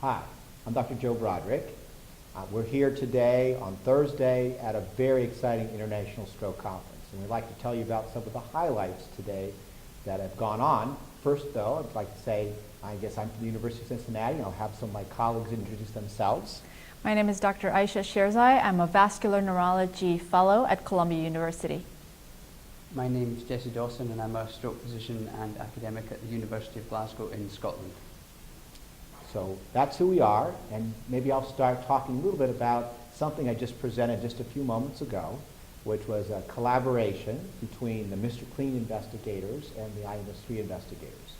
Hi, I'm Dr. Joe Broderick. We're here today on Thursday at a very exciting International Stroke Conference, and we'd like to tell you about some of the highlights today that have gone on. First, though, I'd like to say, I guess I'm from the University of Cincinnati, and I'll have some of my colleagues introduce themselves. My name is Dr. Ayesha Sherzai. I'm a vascular neurology fellow at Columbia University. My name is Jesse Dawson, and I'm a stroke physician and academic at the University of Glasgow in Scotland. So that's who we are, and maybe I'll start talking a little bit about something I just presented just a few moments ago, which was a collaboration between the Mr. Clean investigators and the IMS3 investigators.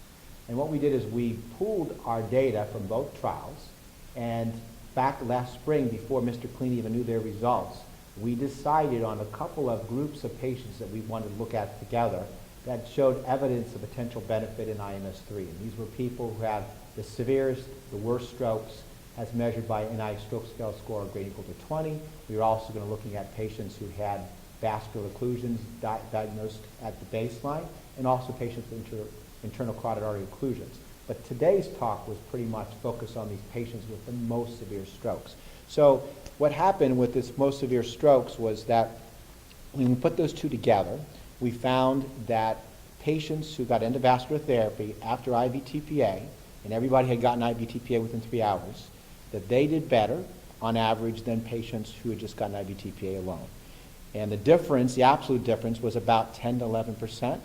And what we did is we pooled our data from both trials, and back last spring, before Mr. Clean even knew their results, we decided on a couple of groups of patients that we wanted to look at together that showed evidence of potential benefit in IMS3. And these were people who had the severest, the worst strokes, as measured by NI stroke scale score greater than or equal to 20. We were also going to looking at patients who had vascular occlusions diagnosed at the baseline, and also patients with internal carotid artery occlusions. But today's talk was pretty much focused on these patients with the most severe strokes. So what happened with this most severe strokes was that when we put those two together, we found that patients who got endovascular therapy after IVTPA, and everybody had gotten IVTPA within 3 hours, that they did better on average than patients who had just gotten IVTPA alone. And the difference, the absolute difference, was about 10 to 11%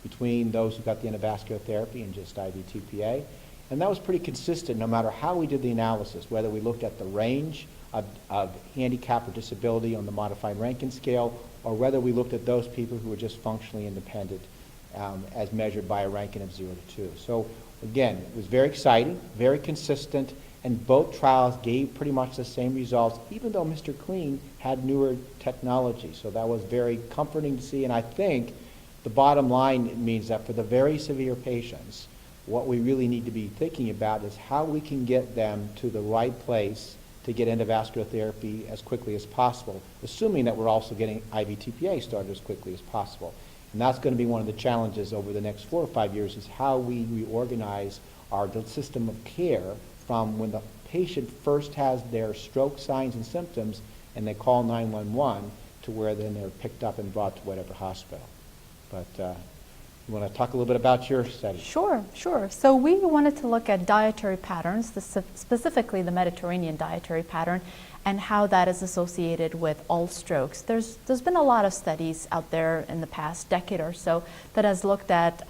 between those who got the endovascular therapy and just IVTPA. And that was pretty consistent no matter how we did the analysis, whether we looked at the range of handicap or disability on the modified Rankin scale, or whether we looked at those people who were just functionally independent as measured by a Rankin of 0 to 2. So again, it was very exciting, very consistent, and both trials gave pretty much the same results, even though Mr. Clean had newer technology. So that was very comforting to see, and I think the bottom line means that for the very severe patients, what we really need to be thinking about is how we can get them to the right place to get endovascular therapy as quickly as possible, assuming that we're also getting IVTPA started as quickly as possible. And that's going to be one of the challenges over the next 4 or 5 years, is how we reorganize our system of care from when the patient first has their stroke signs and symptoms and they call 911 to where then they're picked up and brought to whatever hospital. But you want to talk a little bit about your study? Sure. So we wanted to look at dietary patterns, specifically the Mediterranean dietary pattern, and how that is associated with all strokes. There's been a lot of studies out there in the past decade or so that has looked at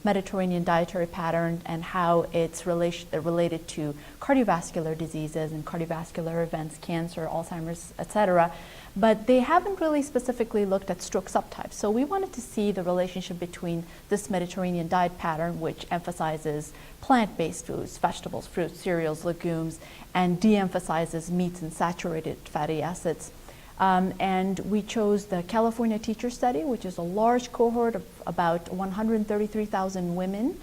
Mediterranean dietary pattern and how it's related to cardiovascular diseases and cardiovascular events, cancer, Alzheimer's, etc. But they haven't really specifically looked at stroke subtypes. So we wanted to see the relationship between this Mediterranean diet pattern, which emphasizes plant-based foods, vegetables, fruits, cereals, legumes, and de-emphasizes meats and saturated fatty acids. And we chose the California Teacher Study, which is a large cohort of about 133,000 women.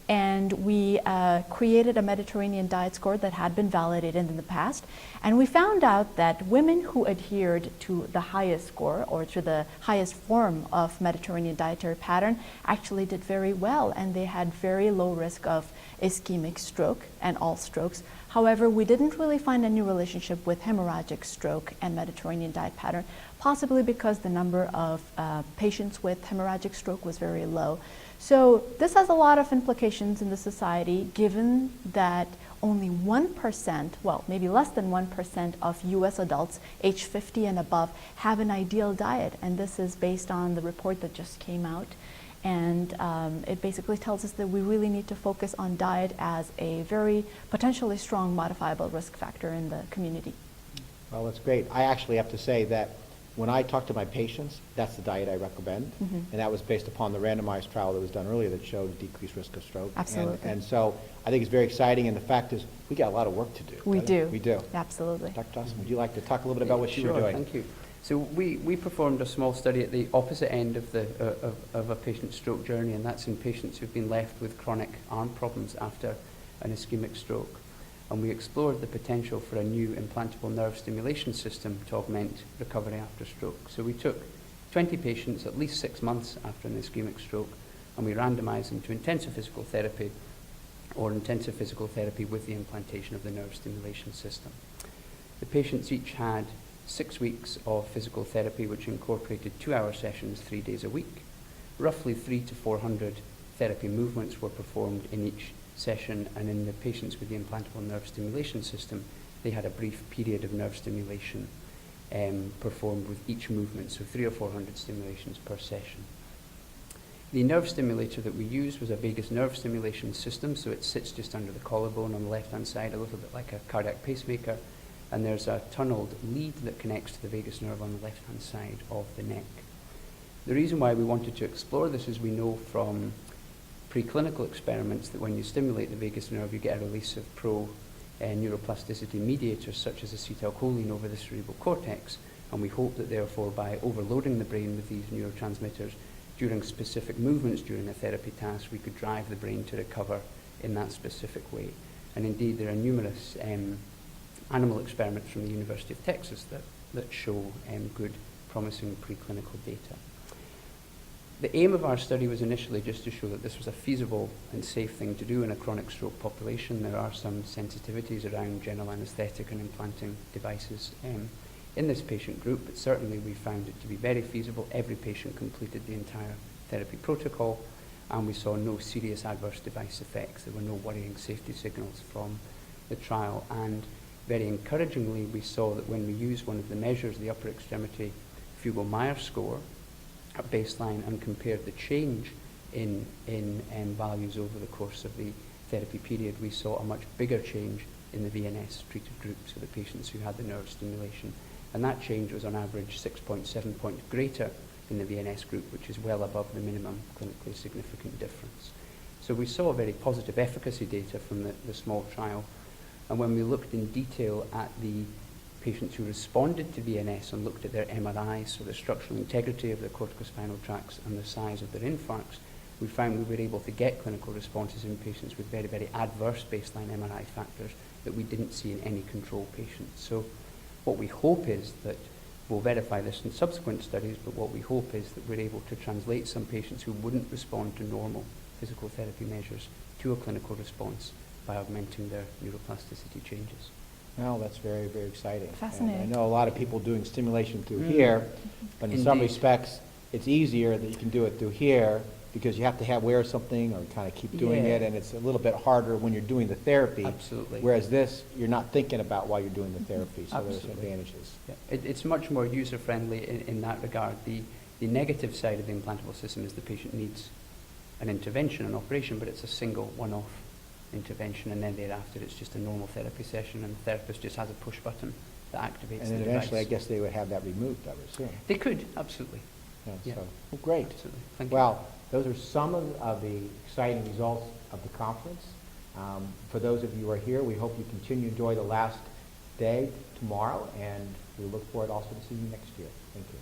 And we created a Mediterranean diet score that had been validated in the past. And we found out that women who adhered to the highest score, or to the highest form of Mediterranean dietary pattern, actually did very well, and they had very low risk of ischemic stroke and all strokes. However, we didn't really find any relationship with hemorrhagic stroke and Mediterranean diet pattern, possibly because the number of patients with hemorrhagic stroke was very low. So this has a lot of implications in the society, given that only 1%, well, maybe less than 1% of US adults age 50 and above have an ideal diet. And this is based on the report that just came out. And it basically tells us that we really need to focus on diet as a very potentially strong modifiable risk factor in the community. Well, that's great. I actually have to say that when I talk to my patients, that's the diet I recommend. Mm-hmm. And that was based upon the randomized trial that was done earlier that showed a decreased risk of stroke. Absolutely. And so I think it's very exciting, and the fact is we got a lot of work to do. We do. We do. Absolutely. Dr. Dawson, would you like to talk a little bit about what you were doing? Thank you. So we performed a small study at the opposite end of a patient's stroke journey, and that's in patients who've been left with chronic arm problems after an ischemic stroke. And we explored the potential for a new implantable nerve stimulation system to augment recovery after stroke. So we took 20 patients at least 6 months after an ischemic stroke, and we randomized them to intensive physical therapy or intensive physical therapy with the implantation of the nerve stimulation system. The patients each had 6 weeks of physical therapy, which incorporated 2-hour sessions 3 days a week. Roughly 300 to 400 therapy movements were performed in each session, and in the patients with the implantable nerve stimulation system, they had a brief period of nerve stimulation performed with each movement, so 300 or 400 stimulations per session. The nerve stimulator that we used was a vagus nerve stimulation system, so it sits just under the collarbone on the left-hand side, a little bit like a cardiac pacemaker, and there's a tunneled lead that connects to the vagus nerve on the left-hand side of the neck. The reason why we wanted to explore this is we know from preclinical experiments that when you stimulate the vagus nerve, you get a release of neuroplasticity mediators such as acetylcholine over the cerebral cortex, and we hope that therefore by overloading the brain with these neurotransmitters during specific movements during a therapy task, we could drive the brain to recover in that specific way. And indeed, there are numerous animal experiments from the University of Texas that show good, promising preclinical data. The aim of our study was initially just to show that this was a feasible and safe thing to do in a chronic stroke population. There are some sensitivities around general anesthetic and implanting devices in this patient group, but certainly we found it to be very feasible. Every patient completed the entire therapy protocol, and we saw no serious adverse device effects. There were no worrying safety signals from the trial, and very encouragingly, we saw that when we used one of the measures, the upper extremity Fugl-Meyer score, at baseline and compared the change in values over the course of the therapy period, we saw a much bigger change in the VNS treated group, so the patients who had the nerve stimulation. And that change was on average 6.7 points greater in the VNS group, which is well above the minimum clinically significant difference. So we saw very positive efficacy data from the small trial. And when we looked in detail at the patients who responded to VNS and looked at their MRIs, so the structural integrity of their corticospinal tracts and the size of their infarcts, we found we were able to get clinical responses in patients with very, very adverse baseline MRI factors that we didn't see in any control patients. So what we hope is that we'll verify this in subsequent studies, but what we hope is that we're able to translate some patients who wouldn't respond to normal physical therapy measures to a clinical response by augmenting their neuroplasticity changes. Well, that's very, very exciting. Fascinating. And I know a lot of people doing stimulation through here, but in some Indeed. respects, it's easier that you can do it through here because you have to wear something or kind of keep doing Yeah. it, and it's a little bit harder when you're doing the therapy. Absolutely. Whereas this, you're not thinking about while you're doing the therapy, so there's Absolutely. advantages. Yeah. It's much more user-friendly in that regard. The negative side of the implantable system is the patient needs an intervention, an operation, but it's a single one-off intervention, and then thereafter it's just a normal therapy session, and the therapist just has a push button that activates And the then device. eventually, I guess they would have that removed, I would assume. They could, absolutely. Yeah, Yeah. so, well, great. Absolutely. Thank you. Well, those are some of the exciting results of the conference. For those of you who are here, we hope you continue to enjoy the last day tomorrow, and we look forward also to seeing you next year. Thank you.